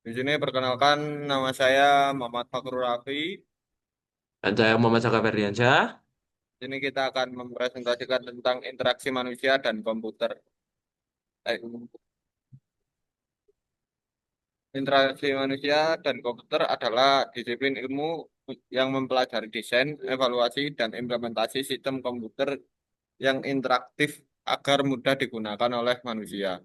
Di sini perkenalkan nama saya Muhammad Fakrul Rafi. Dan saya Muhammad Saka Ferdiansyah. Di sini kita akan mempresentasikan tentang interaksi manusia dan komputer. Eh, Interaksi manusia dan komputer adalah disiplin ilmu yang mempelajari desain, evaluasi, dan implementasi sistem komputer yang interaktif agar mudah digunakan oleh manusia.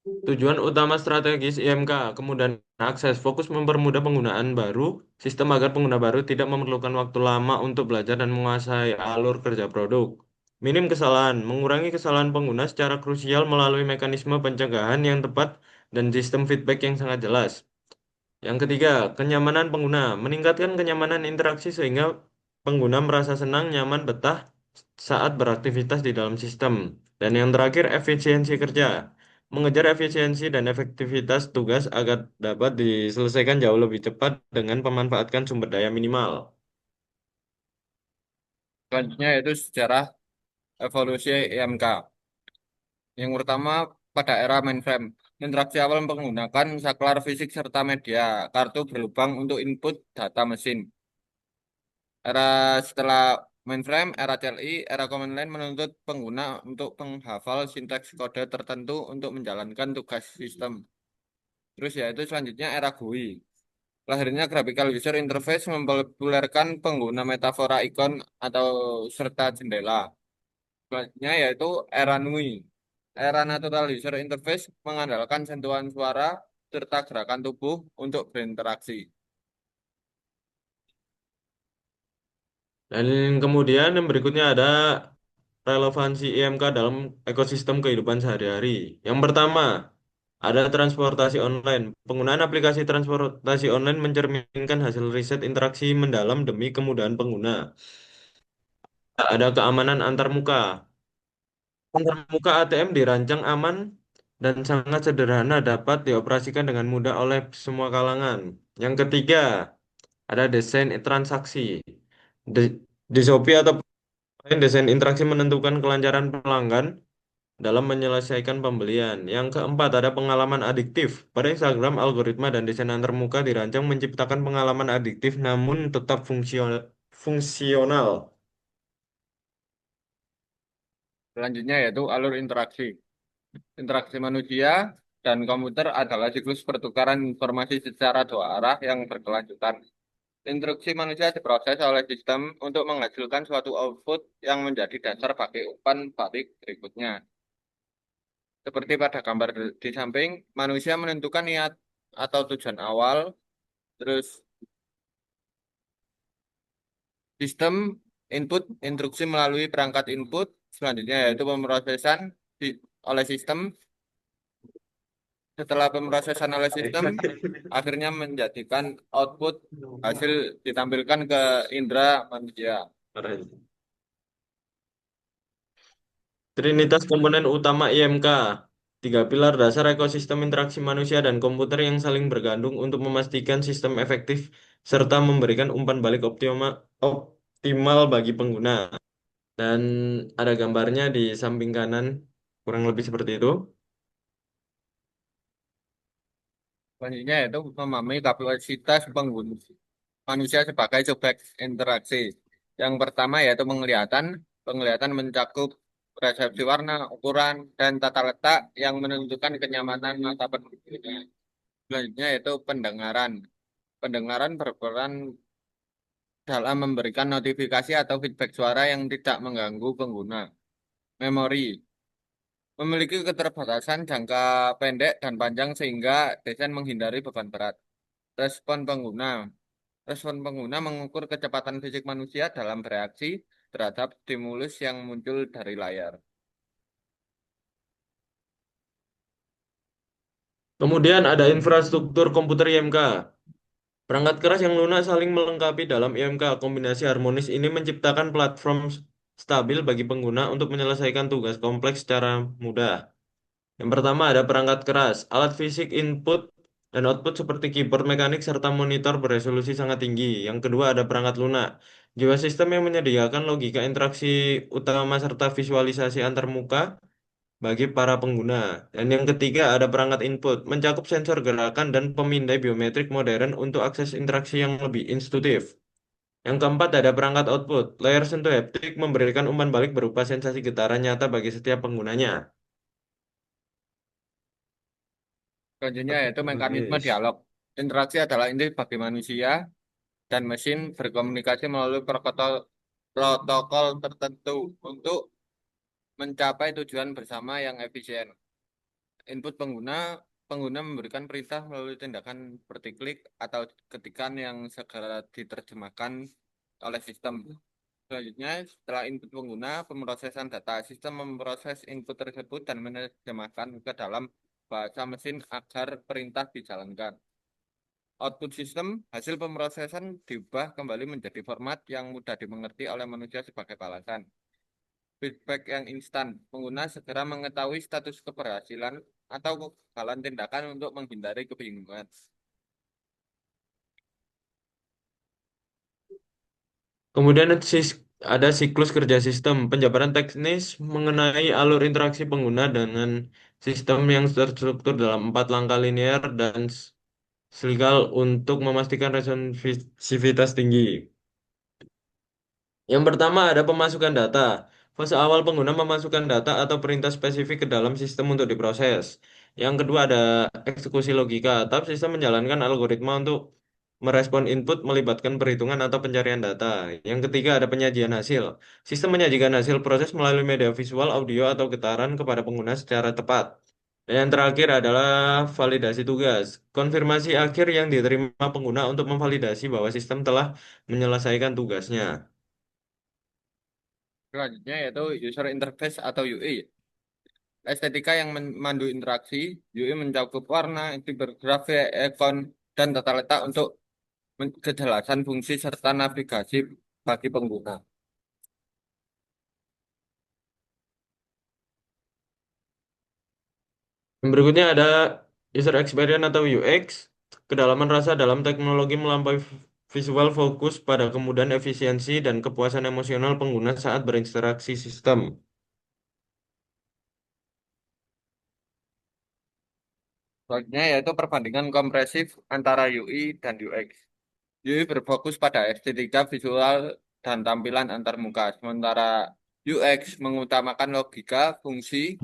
Tujuan utama strategis IMK, kemudahan akses, fokus mempermudah penggunaan baru, sistem agar pengguna baru tidak memerlukan waktu lama untuk belajar dan menguasai alur kerja produk. Minim kesalahan, mengurangi kesalahan pengguna secara krusial melalui mekanisme pencegahan yang tepat dan sistem feedback yang sangat jelas. Yang ketiga, kenyamanan pengguna, meningkatkan kenyamanan interaksi sehingga pengguna merasa senang, nyaman, betah saat beraktivitas di dalam sistem. Dan yang terakhir, efisiensi kerja, mengejar efisiensi dan efektivitas tugas agar dapat diselesaikan jauh lebih cepat dengan pemanfaatkan sumber daya minimal. Selanjutnya yaitu sejarah evolusi IMK. Yang pertama, pada era mainframe, interaksi awal menggunakan saklar fisik serta media, kartu berlubang untuk input data mesin. Era setelah mainframe, era CLI, era command line menuntut pengguna untuk menghafal sintaks kode tertentu untuk menjalankan tugas sistem. Terus yaitu selanjutnya era GUI. Lahirnya Graphical User Interface mempopulerkan pengguna metafora ikon atau serta jendela. Selanjutnya yaitu era NUI. Era Natural User Interface mengandalkan sentuhan suara serta gerakan tubuh untuk berinteraksi. Dan kemudian yang berikutnya ada relevansi IMK dalam ekosistem kehidupan sehari-hari. Yang pertama, ada transportasi online. Penggunaan aplikasi transportasi online mencerminkan hasil riset interaksi mendalam demi kemudahan pengguna. Ada keamanan antar muka. Antar muka ATM dirancang aman dan sangat sederhana dapat dioperasikan dengan mudah oleh semua kalangan. Yang ketiga, ada desain transaksi. Di, di Shopee atau desain interaksi menentukan kelancaran pelanggan dalam menyelesaikan pembelian. Yang keempat, ada pengalaman adiktif. Pada Instagram, algoritma dan desain antarmuka dirancang menciptakan pengalaman adiktif namun tetap fungsional. Selanjutnya yaitu alur interaksi. Interaksi manusia dan komputer adalah siklus pertukaran informasi secara dua arah yang berkelanjutan. Instruksi manusia diproses oleh sistem untuk menghasilkan suatu output yang menjadi dasar bagi umpan balik berikutnya. Seperti pada gambar di samping, manusia menentukan niat atau tujuan awal, terus sistem input instruksi melalui perangkat input, selanjutnya yaitu pemrosesan oleh sistem. Setelah pemrosesan oleh sistem, akhirnya menjadikan output hasil ditampilkan ke indera manusia. Trinitas komponen utama IMK. Tiga pilar dasar ekosistem interaksi manusia dan komputer yang saling bergantung untuk memastikan sistem efektif serta memberikan umpan balik optimal bagi pengguna. Dan ada gambarnya di samping kanan, kurang lebih seperti itu. Selanjutnya yaitu memahami kapasitas pengguna manusia sebagai subjek interaksi. Yang pertama yaitu penglihatan. Penglihatan mencakup persepsi warna, ukuran, dan tata letak yang menentukan kenyamanan mata pengguna. Selanjutnya yaitu pendengaran. Pendengaran berperan dalam memberikan notifikasi atau feedback suara yang tidak mengganggu pengguna. Memori memiliki keterbatasan jangka pendek dan panjang sehingga desain menghindari beban berat. Respon pengguna. Respon pengguna mengukur kecepatan fisik manusia dalam bereaksi terhadap stimulus yang muncul dari layar. Kemudian ada infrastruktur komputer IMK. Perangkat keras yang lunak saling melengkapi dalam IMK. Kombinasi harmonis ini menciptakan platform stabil bagi pengguna untuk menyelesaikan tugas kompleks secara mudah. Yang pertama ada perangkat keras, alat fisik input dan output seperti keyboard mekanik serta monitor beresolusi sangat tinggi. Yang kedua ada perangkat lunak, jiwa sistem yang menyediakan logika interaksi utama serta visualisasi antarmuka. bagi para pengguna. Dan yang ketiga ada perangkat input, mencakup sensor gerakan dan pemindai biometrik modern untuk akses interaksi yang lebih intuitif. Yang keempat ada perangkat output, layar sentuh haptik memberikan umpan balik berupa sensasi getaran nyata bagi setiap penggunanya. Selanjutnya yaitu mekanisme Wis. dialog. Interaksi adalah inti bagi manusia dan mesin berkomunikasi melalui protokol tertentu untuk mencapai tujuan bersama yang efisien. Input pengguna memberikan perintah melalui tindakan seperti klik atau ketikan yang segera diterjemahkan oleh sistem. Selanjutnya, setelah input pengguna, pemrosesan data. Sistem memproses input tersebut dan menerjemahkan ke dalam bahasa mesin agar perintah dijalankan. Output sistem, hasil pemrosesan diubah kembali menjadi format yang mudah dimengerti oleh manusia sebagai balasan. Feedback yang instan, pengguna segera mengetahui status keberhasilan atau kegagalan tindakan untuk menghindari kebingungan. Kemudian ada siklus kerja sistem, penjabaran teknis mengenai alur interaksi pengguna dengan sistem yang terstruktur dalam 4 langkah linear dan silikal untuk memastikan responsivitas tinggi. Yang pertama ada pemasukan data. Fase awal pengguna memasukkan data atau perintah spesifik ke dalam sistem untuk diproses. Yang kedua ada eksekusi logika. Tahap sistem menjalankan algoritma untuk merespon input melibatkan perhitungan atau pencarian data. Yang ketiga ada penyajian hasil. Sistem menyajikan hasil proses melalui media visual, audio, atau getaran kepada pengguna secara tepat. Dan yang terakhir adalah validasi tugas. Konfirmasi akhir yang diterima pengguna untuk memvalidasi bahwa sistem telah menyelesaikan tugasnya. Selanjutnya yaitu user interface atau UI. Estetika yang memandu interaksi, UI mencakup warna, tipografi, ikon, dan tata letak untuk kejelasan fungsi serta navigasi bagi pengguna. Yang berikutnya ada user experience atau UX. Kedalaman rasa dalam teknologi melampaui visual fokus pada kemudahan efisiensi dan kepuasan emosional pengguna saat berinteraksi sistem. Selanjutnya yaitu perbandingan kompresif antara UI dan UX. UI berfokus pada estetika visual dan tampilan antar muka, sementara UX mengutamakan logika, fungsi,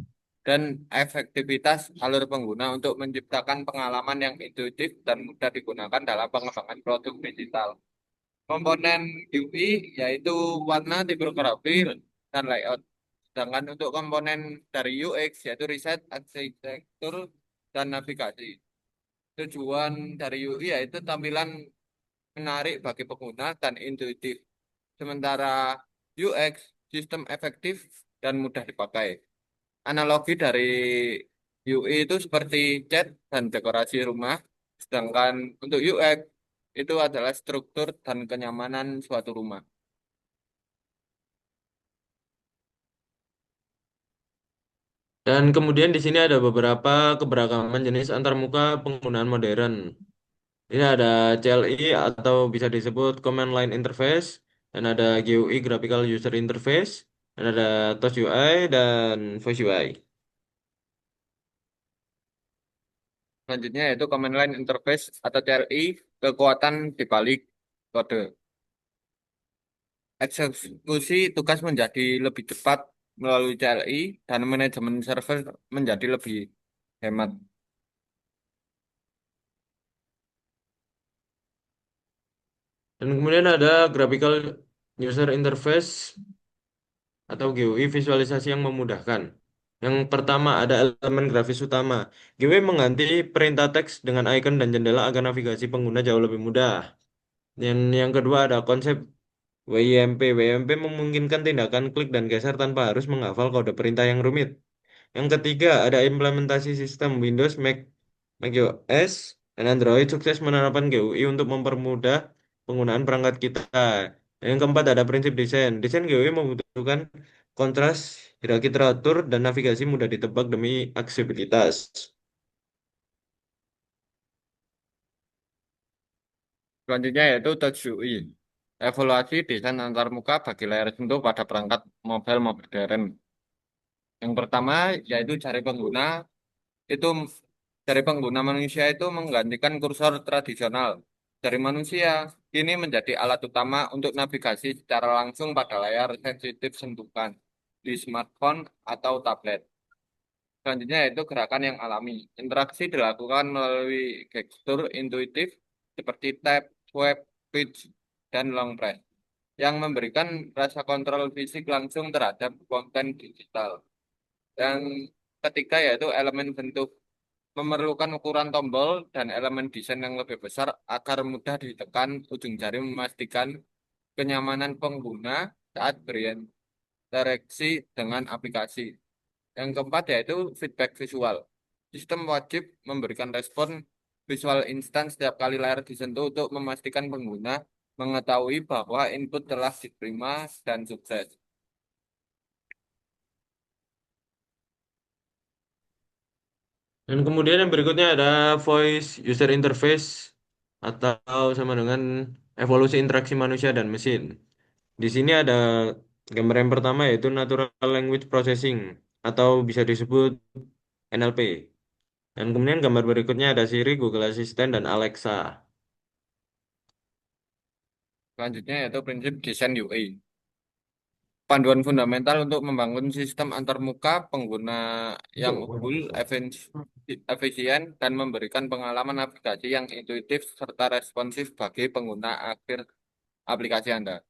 dan efektivitas alur pengguna untuk menciptakan pengalaman yang intuitif dan mudah digunakan dalam pengembangan produk digital. Komponen UI yaitu warna, tipografi, dan layout. Sedangkan untuk komponen dari UX yaitu riset, arsitektur, dan navigasi. Tujuan dari UI yaitu tampilan menarik bagi pengguna dan intuitif. Sementara UX sistem efektif dan mudah dipakai. Analogi dari UI itu seperti cat dan dekorasi rumah, sedangkan untuk UX itu adalah struktur dan kenyamanan suatu rumah. Dan kemudian di sini ada beberapa keberagaman jenis antarmuka penggunaan modern. Ini ada CLI atau bisa disebut Command Line Interface, dan ada GUI Graphical User Interface, dan ada Touch UI dan Voice UI. Selanjutnya yaitu command line interface atau CLI, kekuatan di balik kode. Eksekusi tugas menjadi lebih cepat melalui CLI dan manajemen server menjadi lebih hemat. Dan kemudian ada Graphical User Interface atau GUI visualisasi yang memudahkan. Yang pertama ada elemen grafis utama. GUI mengganti perintah teks dengan icon dan jendela agar navigasi pengguna jauh lebih mudah. Dan yang kedua ada konsep WIMP. WIMP memungkinkan tindakan klik dan geser tanpa harus menghafal kode perintah yang rumit. Yang ketiga ada implementasi sistem Windows, macOS, dan Android sukses menerapkan GUI untuk mempermudah penggunaan perangkat kita. Dan yang keempat ada prinsip desain. Desain GUI membutuhkan kontras, hierarki teratur, dan navigasi mudah ditebak demi aksesibilitas. Selanjutnya yaitu touch UI. Evaluasi desain antarmuka bagi layar sentuh pada perangkat mobile modern. Yang pertama yaitu jari pengguna manusia itu menggantikan kursor tradisional. Jari manusia kini menjadi alat utama untuk navigasi secara langsung pada layar sensitif sentuhan di smartphone atau tablet. Selanjutnya yaitu gerakan yang alami. Interaksi dilakukan melalui gestur intuitif seperti tap, swipe, pitch, dan long press yang memberikan rasa kontrol fisik langsung terhadap konten digital. Yang ketiga yaitu elemen bentuk memerlukan ukuran tombol dan elemen desain yang lebih besar agar mudah ditekan ujung jari memastikan kenyamanan pengguna saat berinteraksi dengan aplikasi. Yang keempat yaitu feedback visual. Sistem wajib memberikan respon visual instan setiap kali layar disentuh untuk memastikan pengguna mengetahui bahwa input telah diterima dan sukses. Dan kemudian yang berikutnya ada voice user interface atau sama dengan evolusi interaksi manusia dan mesin. Di sini ada gambar yang pertama yaitu Natural Language Processing atau bisa disebut NLP. Dan kemudian gambar berikutnya ada Siri, Google Assistant, dan Alexa. Selanjutnya yaitu prinsip desain UI. Panduan fundamental untuk membangun sistem antarmuka pengguna yang unggul, efisien, dan memberikan pengalaman navigasi yang intuitif serta responsif bagi pengguna akhir aplikasi Anda.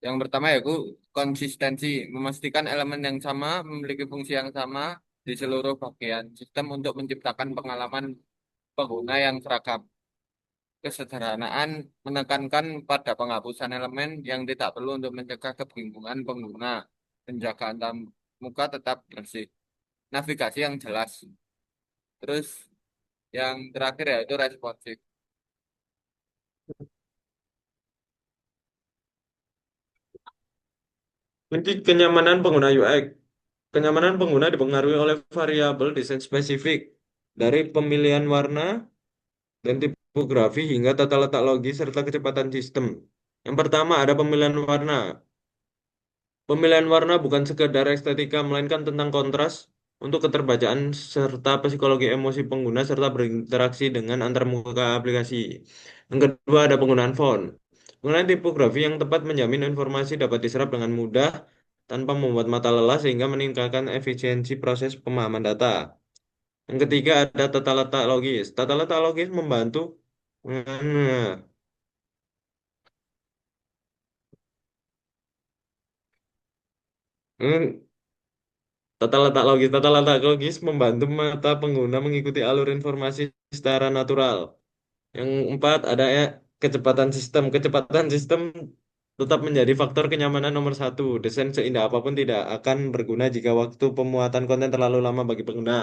Yang pertama yaitu konsistensi, memastikan elemen yang sama memiliki fungsi yang sama di seluruh bagian sistem untuk menciptakan pengalaman pengguna yang seragam. Kesederhanaan menekankan pada penghapusan elemen yang tidak perlu untuk mencegah kebingungan pengguna, penjagaan muka tetap bersih, navigasi yang jelas. Terus yang terakhir yaitu responsif. Kunci kenyamanan pengguna UI. Kenyamanan pengguna dipengaruhi oleh variabel desain spesifik dari pemilihan warna dan tipografi hingga tata letak logis serta kecepatan sistem. Yang pertama ada pemilihan warna. Pemilihan warna bukan sekedar estetika, melainkan tentang kontras untuk keterbacaan serta psikologi emosi pengguna serta berinteraksi dengan antarmuka aplikasi. Yang kedua ada penggunaan font. Penggunaan tipografi yang tepat menjamin informasi dapat diserap dengan mudah tanpa membuat mata lelah sehingga meningkatkan efisiensi proses pemahaman data. Yang ketiga ada tata letak logis. Tata letak logis membantu Hmm, Tata letak logis membantu mata pengguna mengikuti alur informasi secara natural. Yang empat ada kecepatan sistem. Kecepatan sistem tetap menjadi faktor kenyamanan nomor satu. Desain seindah apapun tidak akan berguna jika waktu pemuatan konten terlalu lama bagi pengguna.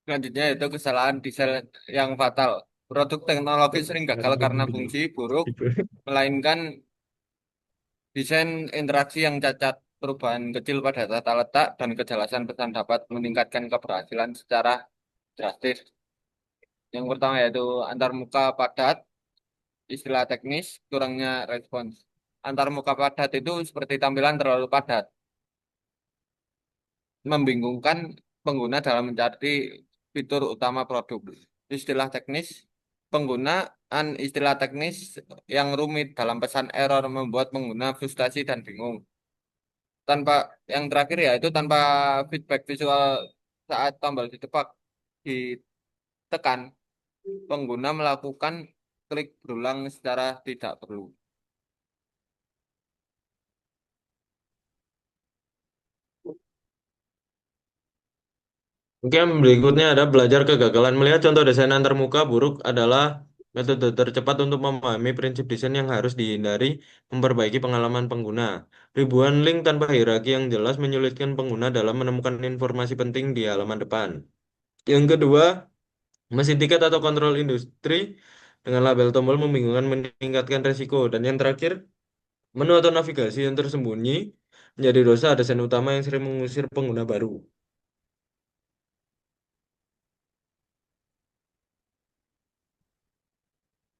Selanjutnya yaitu kesalahan desain yang fatal. Produk teknologi sering gagal karena fungsi buruk, melainkan desain interaksi yang cacat. Perubahan kecil pada tata letak dan kejelasan pesan dapat meningkatkan keberhasilan secara drastis. Yang pertama yaitu antarmuka padat, istilah teknis, kurangnya respons. Antarmuka padat itu seperti tampilan terlalu padat, membingungkan pengguna dalam mencari fitur utama produk. Istilah teknis, penggunaan istilah teknis yang rumit dalam pesan error membuat pengguna frustasi dan bingung. Tanpa yang terakhir ya itu tanpa feedback visual saat tombol ditekan, pengguna melakukan klik berulang secara tidak perlu. Oke, yang berikutnya ada belajar kegagalan. Melihat contoh desain antarmuka buruk adalah metode tercepat untuk memahami prinsip desain yang harus dihindari, memperbaiki pengalaman pengguna. Ribuan link tanpa hierarki yang jelas menyulitkan pengguna dalam menemukan informasi penting di halaman depan. Yang kedua, mesin tiket atau kontrol industri dengan label tombol membingungkan meningkatkan resiko. Dan yang terakhir, menu atau navigasi yang tersembunyi menjadi dosa desain utama yang sering mengusir pengguna baru.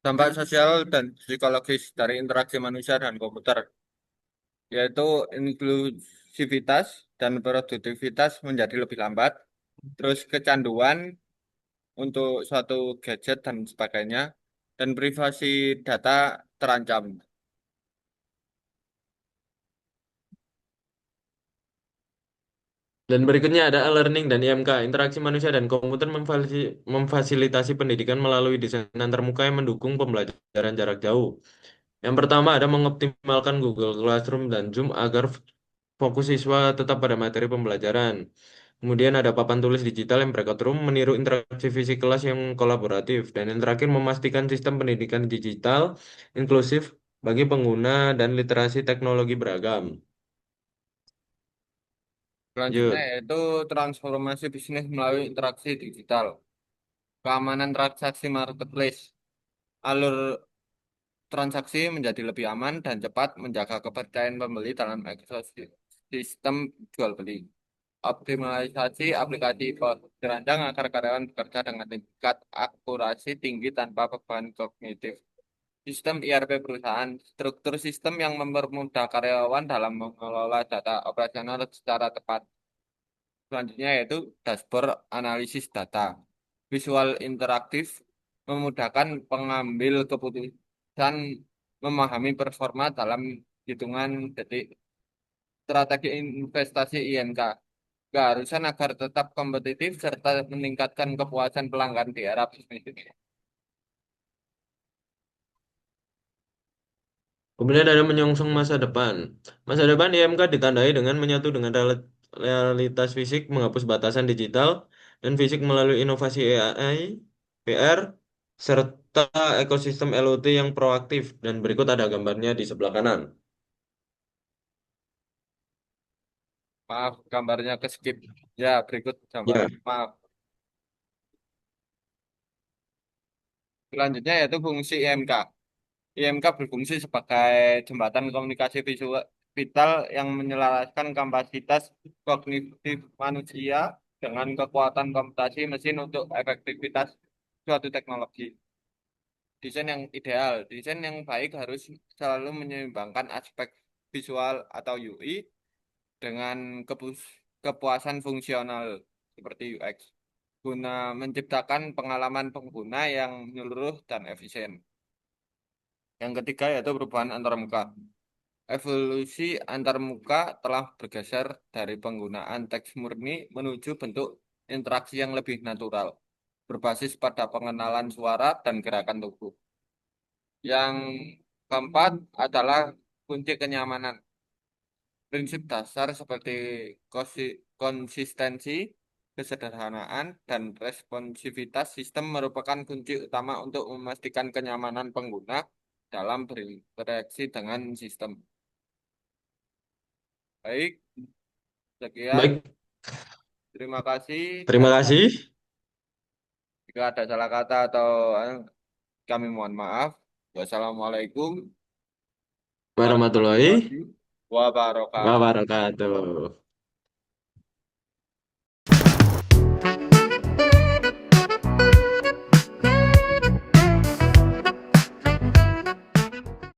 Dampak sosial dan psikologis dari interaksi manusia dan komputer. yaitu inklusivitas dan produktivitas menjadi lebih lambat, terus kecanduan untuk suatu gadget dan sebagainya, dan privasi data terancam. Dan berikutnya ada e-learning dan IMK. Interaksi manusia dan komputer memfasilitasi pendidikan melalui desain antarmuka yang mendukung pembelajaran jarak jauh. Yang pertama ada mengoptimalkan Google Classroom dan Zoom agar fokus siswa tetap pada materi pembelajaran. Kemudian ada papan tulis digital yang breakout room meniru interaksi fisik kelas yang kolaboratif. Dan yang terakhir memastikan sistem pendidikan digital inklusif bagi pengguna dan literasi teknologi beragam. Selanjutnya Yuk. yaitu transformasi bisnis melalui interaksi digital, keamanan transaksi marketplace, alur transaksi menjadi lebih aman dan cepat menjaga kepercayaan pembeli dalam ekosistem jual beli. Optimalisasi aplikasi pos dirancang agar karyawan bekerja dengan tingkat akurasi tinggi tanpa beban kognitif. Sistem ERP perusahaan, struktur sistem yang mempermudah karyawan dalam mengelola data operasional secara tepat. Selanjutnya yaitu dashboard analisis data. Visual interaktif memudahkan pengambil keputusan memahami performa dalam hitungan detik. Strategi investasi INK. Keharusan agar tetap kompetitif serta meningkatkan kepuasan pelanggan di era bisnis. Kemudian ada menyongsong masa depan. Masa depan IMK ditandai dengan menyatu dengan realitas fisik, menghapus batasan digital, dan fisik melalui inovasi AI, VR, serta ekosistem LOT yang proaktif. Dan berikut ada gambarnya di sebelah kanan. Maaf, gambarnya ke skip. Ya, berikut gambar. Ya, Maaf. Selanjutnya yaitu fungsi IMK. IMK berfungsi sebagai jembatan komunikasi visual vital yang menyelaraskan kapasitas kognitif manusia dengan kekuatan komputasi mesin untuk efektivitas suatu teknologi. Desain yang ideal, desain yang baik harus selalu menyeimbangkan aspek visual atau UI dengan kepuasan fungsional seperti UX guna menciptakan pengalaman pengguna yang menyeluruh dan efisien. Yang ketiga yaitu perubahan antarmuka. Evolusi antarmuka telah bergeser dari penggunaan teks murni menuju bentuk interaksi yang lebih natural, berbasis pada pengenalan suara dan gerakan tubuh. Yang keempat adalah kunci kenyamanan. Prinsip dasar seperti konsistensi, kesederhanaan, dan responsivitas sistem merupakan kunci utama untuk memastikan kenyamanan pengguna dalam berinteraksi dengan sistem. Baik, sekian. baik. Terima kasih Terima dan kasih. jika ada salah kata atau kami mohon maaf. Wassalamualaikum Warahmatullahi warahmatullahi wabarakatuh. wabarakatuh.